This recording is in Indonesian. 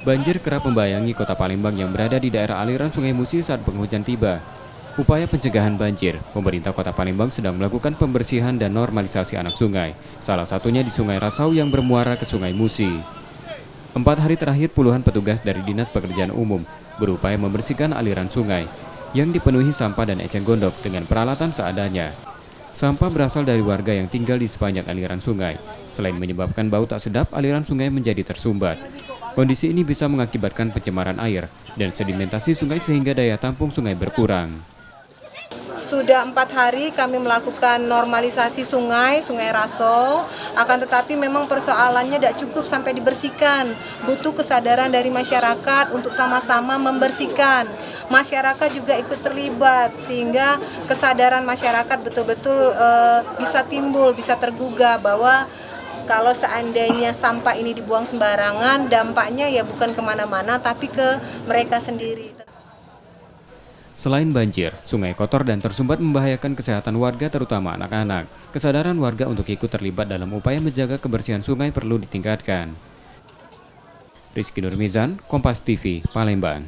Banjir kerap membayangi kota Palembang yang berada di daerah aliran Sungai Musi saat penghujan tiba. Upaya pencegahan banjir, pemerintah kota Palembang sedang melakukan pembersihan dan normalisasi anak sungai. Salah satunya di Sungai Rasau yang bermuara ke Sungai Musi. 4 hari terakhir puluhan petugas dari Dinas Pekerjaan Umum berupaya membersihkan aliran sungai yang dipenuhi sampah dan eceng gondok dengan peralatan seadanya. Sampah berasal dari warga yang tinggal di sepanjang aliran sungai. Selain menyebabkan bau tak sedap, aliran sungai menjadi tersumbat. Kondisi ini bisa mengakibatkan pencemaran air dan sedimentasi sungai sehingga daya tampung sungai berkurang. Sudah 4 hari kami melakukan normalisasi sungai Rasau, akan tetapi memang persoalannya tidak cukup sampai dibersihkan. Butuh kesadaran dari masyarakat untuk sama-sama membersihkan. Masyarakat juga ikut terlibat sehingga kesadaran masyarakat betul-betul bisa timbul, bisa tergugah bahwa kalau seandainya sampah ini dibuang sembarangan, dampaknya ya bukan kemana-mana tapi ke mereka sendiri. Selain banjir, sungai kotor dan tersumbat membahayakan kesehatan warga terutama anak-anak. Kesadaran warga untuk ikut terlibat dalam upaya menjaga kebersihan sungai perlu ditingkatkan. Rizky Nurmizan, Kompas TV, Palembang.